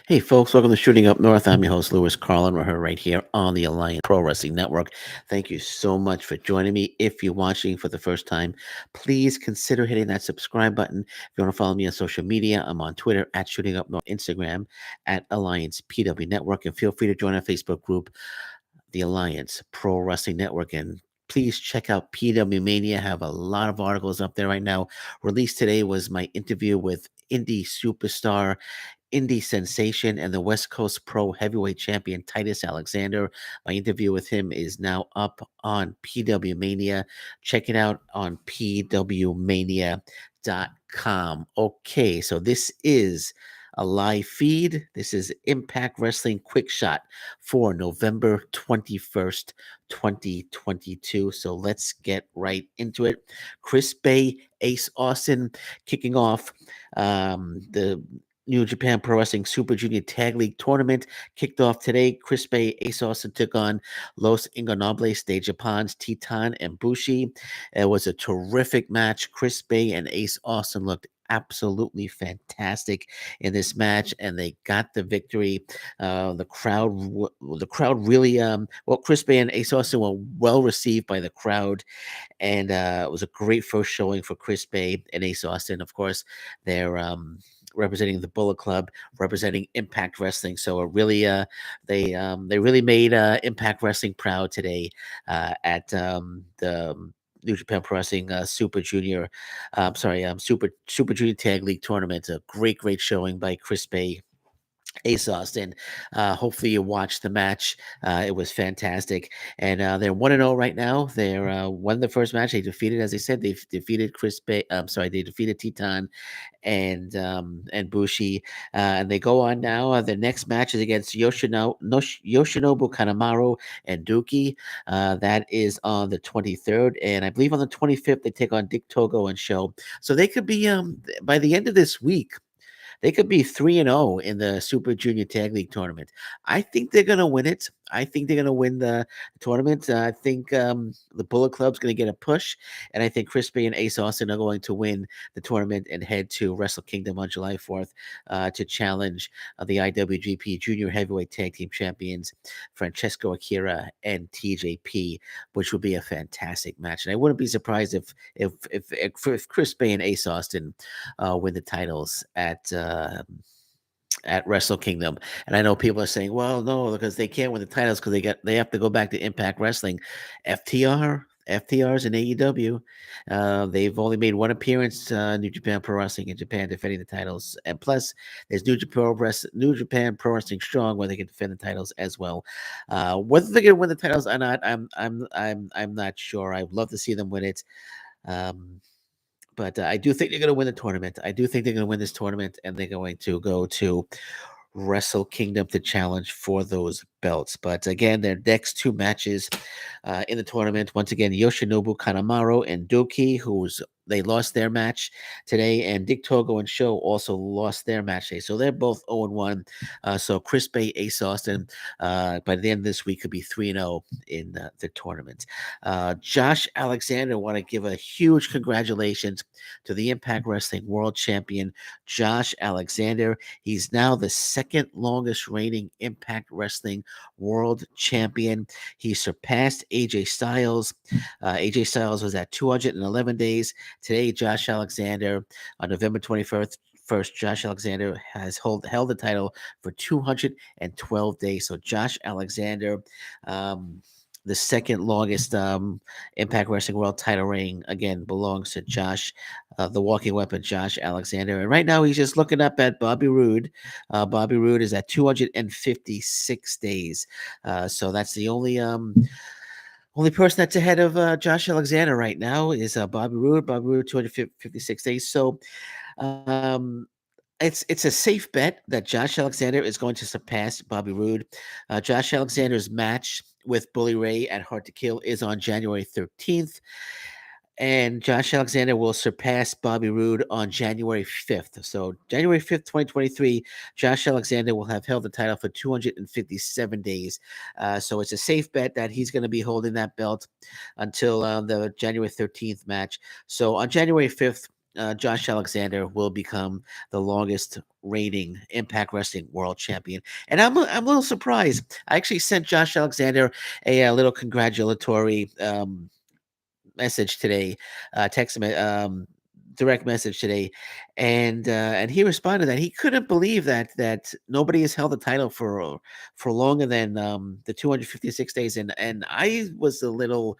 Hey, folks, welcome to Shooting Up North. I'm your host, Lewis Carlin. We're here right here on the Alliance Pro Wrestling Network. Thank you so much for joining me. If you're watching for the first time, please consider hitting that subscribe button. If you want to follow me on social media, I'm on Twitter at Shooting Up North, Instagram at Alliance PW Network, and feel free to join our Facebook group, the Alliance Pro Wrestling Network. And please check out PW Mania. I have a lot of articles up there right now. Released today was my interview with indie superstar, indie sensation, and the West Coast Pro Heavyweight Champion Titus Alexander. My interview with him is now up on PW Mania. Check it out on pwmania.com. Okay, so this is a live feed. This is Impact Wrestling Quick Shot for November 21st, 2022. So let's get right into it. Chris Bay, Ace Austin kicking off the New Japan Pro Wrestling Super Junior Tag League Tournament kicked off today. Chris Bay, Ace Austin took on Los Ingonables de Japan's Titan and Bushi. It was a terrific match. Chris Bay and Ace Austin looked absolutely fantastic in this match, and they got the victory. The crowd really, well, Chris Bay and Ace Austin were well received by the crowd, and it was a great first showing for Chris Bay and Ace Austin. Of course, they're representing the Bullet Club, representing Impact Wrestling. So it really, they really made Impact Wrestling proud today at the New Japan Pro Wrestling Super Junior, Super Junior Tag League Tournament. A great showing by Chris Bay, Ace Austin. Hopefully you watched the match. It was fantastic, and they're 1-0 right now. They're won the first match. They defeated, as I said, they defeated Chris Bay. They defeated Titan and Bushi, and they go on now. The next match is against Yoshinobu Kanemaru and Duki. That is on the 23rd, and I believe on the 25th they take on Dick Togo and Show. So they could be by the end of this week. They could be 3-0 in the Super Junior Tag League tournament. I think they're going to win it. I think they're going to win the tournament. I think the Bullet Club's going to get a push, and I think Crispy and Ace Austin are going to win the tournament and head to Wrestle Kingdom on July 4th to challenge the IWGP Junior Heavyweight Tag Team Champions Francesco Akira and TJP, which would be a fantastic match. And I wouldn't be surprised if Chris Bay and Ace Austin win the titles at Wrestle Kingdom. And I know people are saying, "Well, no, because they can't win the titles because they have to go back to Impact Wrestling." FTR's in AEW. They've only made one appearance, New Japan Pro Wrestling in Japan, defending the titles, and plus there's New Japan Pro Wrestling Strong, where they can defend the titles as well. Whether they're going to win the titles or not, I'm not sure. I'd love to see them win it. But I do think they're going to win the tournament. I do think they're going to win this tournament, and they're going to go to Wrestle Kingdom to challenge for those belts. But again, their next two matches in the tournament, once again, Yoshinobu Kanemaru and Doki, they lost their match today, and Dick Togo and Show also lost their match today. So they're both 0-1. So Chris Bay, Ace Austin, by the end of this week, could be 3-0 in the tournament. Josh Alexander, want to give a huge congratulations to the Impact Wrestling World Champion, Josh Alexander. He's now the second longest reigning Impact Wrestling World Champion. He surpassed AJ Styles. AJ Styles was at 211 days. Today, Josh Alexander, on November 21st, Josh Alexander has held the title for 212 days. So Josh Alexander, the second longest Impact Wrestling World title reign, again, belongs to Josh, the walking weapon, Josh Alexander. And right now he's just looking up at Bobby Roode. Bobby Roode is at 256 days. So that's the only person that's ahead of Josh Alexander right now is Bobby Roode. Bobby Roode, 256 days. So it's a safe bet that Josh Alexander is going to surpass Bobby Roode. Josh Alexander's match with Bully Ray at Hard to Kill is on January 13th. And Josh Alexander will surpass Bobby Roode on January 5th. So January 5th, 2023, Josh Alexander will have held the title for 257 days. So it's a safe bet that he's going to be holding that belt until the January 13th match. So on January 5th, Josh Alexander will become the longest reigning Impact Wrestling World Champion. And I'm a little surprised. I actually sent Josh Alexander a little congratulatory message today, direct message today, and he responded that he couldn't believe that nobody has held the title for longer than the 256 days, and I was a little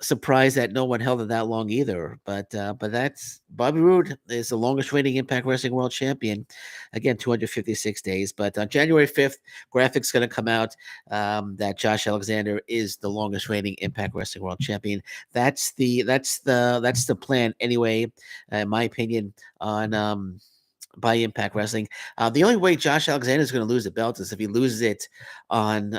surprised that no one held it that long either. But that's Bobby Roode is the longest reigning Impact Wrestling World Champion. Again, 256 days. But on January 5th, graphics going to come out that Josh Alexander is the longest reigning Impact Wrestling World Champion. That's the plan anyway, in my opinion. On by Impact Wrestling. The only way Josh Alexander is going to lose the belt is if he loses it on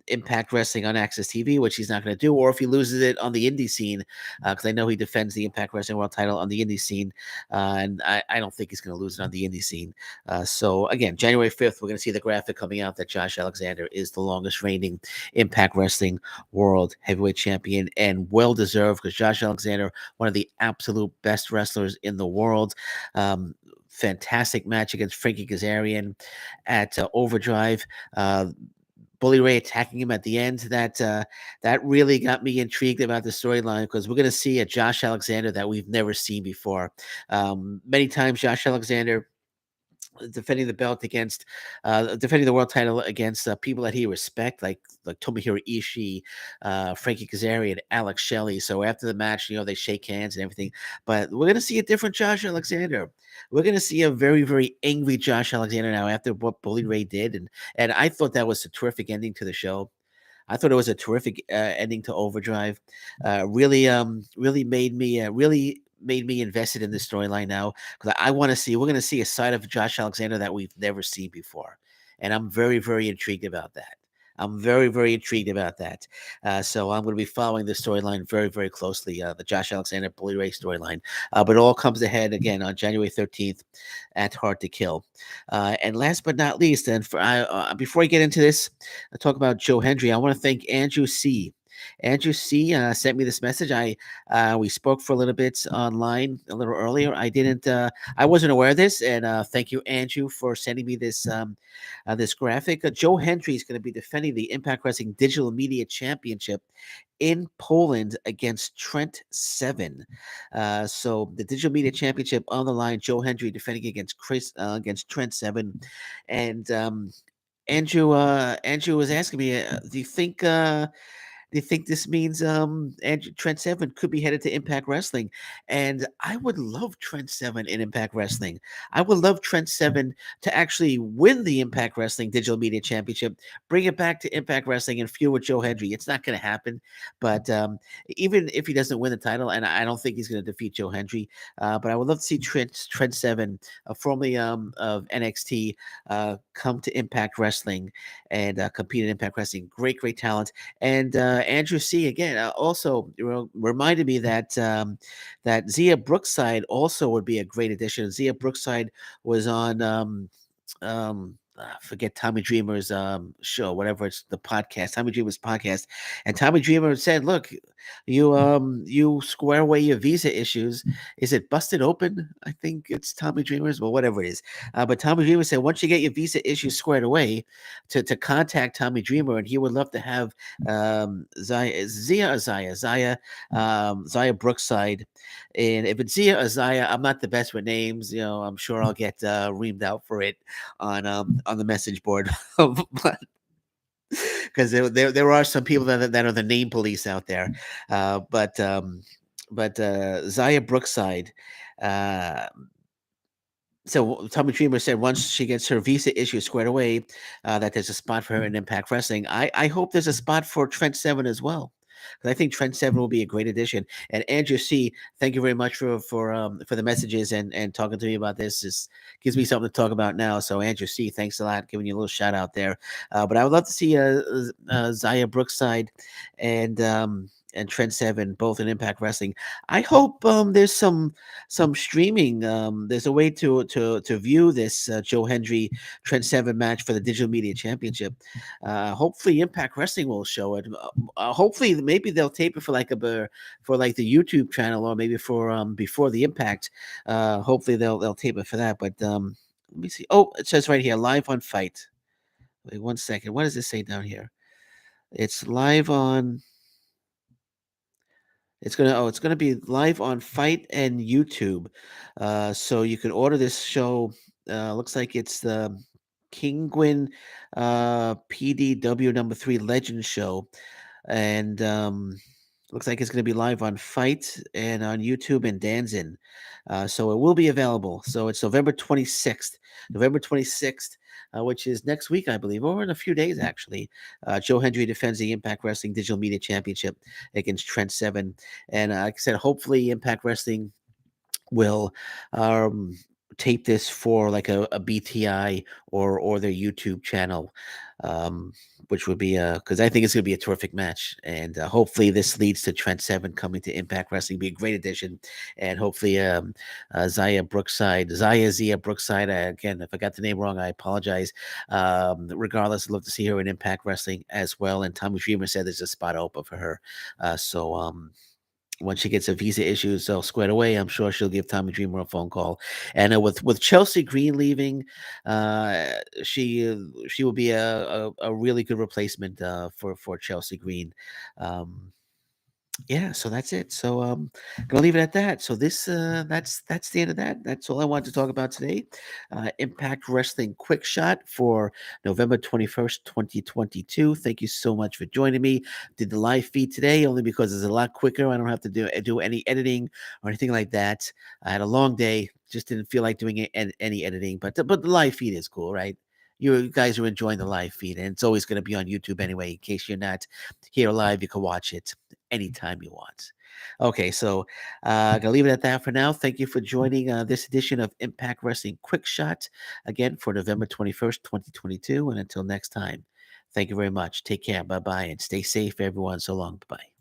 Impact Wrestling on Access TV, which he's not going to do, or if he loses it on the indie scene, because I know he defends the Impact Wrestling World title on the indie scene, and I don't think he's going to lose it on the indie scene. So again, January 5th, we're going to see the graphic coming out that Josh Alexander is the longest reigning Impact Wrestling World Heavyweight Champion, and well deserved, because Josh Alexander, one of the absolute best wrestlers in the world. Fantastic match against Frankie Kazarian at Overdrive. Bully Ray attacking him at the end. That really got me intrigued about the storyline, because we're going to see a Josh Alexander that we've never seen before. Many times, Josh Alexander defending the belt against defending the world title against people that he respect, like Tomohiro Ishii, Frankie Kazarian, Alex Shelley. So after the match, they shake hands and everything. But we're gonna see a different Josh Alexander. We're gonna see a very, very angry Josh Alexander now after what Bully Ray did, and I thought that was a terrific ending to the show. I thought it was a terrific ending to Overdrive. Really made me invested in this storyline now, because I want to see. We're going to see a side of Josh Alexander that we've never seen before, and I'm very, very intrigued about that. I'm very, very intrigued about that. So I'm going to be following this storyline very, very closely, the Josh Alexander Bully Ray storyline. But it all comes ahead again on January 13th at Hard to Kill. And last but not least, and before I get into this, I talk about Joe Hendry. I want to thank Andrew C. Andrew C. Sent me this message. We spoke for a little bit online a little earlier. I wasn't aware of this, and thank you, Andrew, for sending me this graphic. Joe Hendry is going to be defending the Impact Wrestling Digital Media Championship in Poland against Trent Seven. So the Digital Media Championship on the line. Joe Hendry defending against Trent Seven, and Andrew was asking me, do you think this means Andrew, Trent Seven could be headed to Impact Wrestling? And I would love Trent Seven in Impact Wrestling. I would love Trent Seven to actually win the Impact Wrestling Digital Media Championship, bring it back to Impact Wrestling, and feud with Joe Hendry. It's not going to happen, but even if he doesn't win the title, and I don't think he's going to defeat Joe Hendry, but I would love to see Trent Seven, formerly of NXT, come to Impact Wrestling and compete in Impact Wrestling. Great, great talent. And Andrew C. again also reminded me that Zia Brookside also would be a great addition. Zia Brookside was on forget Tommy Dreamer's show, whatever it's the podcast, Tommy Dreamer's podcast, and Tommy Dreamer said, "Look, you square away your visa issues. Is it Busted Open? I think it's Tommy Dreamer's, well, whatever it is. But Tommy Dreamer said once you get your visa issues squared away, to contact Tommy Dreamer, and he would love to have Zia Brookside. And if it's Zia or Zaya, I'm not the best with names. I'm sure I'll get reamed out for it on the message board, but because there are some people that are the name police out there, but Zaya Brookside. Uh, so Tommy Dreamer said once she gets her visa issue squared away, that there's a spot for her in Impact Wrestling. I hope there's a spot for Trent Seven as well, because I think Trent Seven will be a great addition. And Andrew C, thank you very much for the messages and talking to me about this. This gives me something to talk about now. So Andrew C, thanks a lot, giving you a little shout out there. But I would love to see Zaya Brookside and and Trent Seven, both in Impact Wrestling. I hope there's some streaming. There's a way to view this Joe Hendry Trent Seven match for the Digital Media Championship. Hopefully, Impact Wrestling will show it. Hopefully, maybe they'll tape it for for like the YouTube channel, or maybe for before the Impact. Hopefully, they'll tape it for that. But let me see. Oh, it says right here, live on Fight. Wait 1 second. What does it say down here? It's live on. It's gonna be live on Fight and YouTube. So you can order this show. Looks like it's the Kingwin PDW number 3 Legend Show, and looks like it's going to be live on Fight and on YouTube and Danzin. So it will be available. So it's November 26th, which is next week, I believe, or in a few days, actually. Joe Hendry defends the Impact Wrestling Digital Media Championship against Trent Seven. And like I said, hopefully Impact Wrestling will um, tape this for like a BTI or their YouTube channel, which would be because I think it's going to be a terrific match, and hopefully this leads to Trent Seven coming to Impact Wrestling, be a great addition, and hopefully Zaya Zia Brookside. Again, if I got the name wrong, I apologize. Regardless, I'd love to see her in Impact Wrestling as well. And Tommy Dreamer said there's a spot open for her, so. When she gets her visa issues all squared away, I'm sure she'll give Tommy Dreamer a phone call. And with Chelsea Green leaving, she will be a really good replacement for Chelsea Green. Um, yeah, so that's it. So gonna leave it at that. So this that's the end of that. That's all I wanted to talk about today. Impact Wrestling Quick Shot for November 21st, 2022. Thank you so much for joining me. Did the live feed today only because it's a lot quicker. I don't have to do any editing or anything like that. I had a long day, just didn't feel like doing any editing, but the live feed is cool, right? You guys are enjoying the live feed, and it's always going to be on YouTube anyway. In case you're not here live, you can watch it anytime you want. Okay, so gonna leave it at that for now. Thank you for joining this edition of Impact Wrestling Quick Shot again for November 21st, 2022. And until next time, thank you very much. Take care. Bye bye. And stay safe, everyone. So long. Bye bye.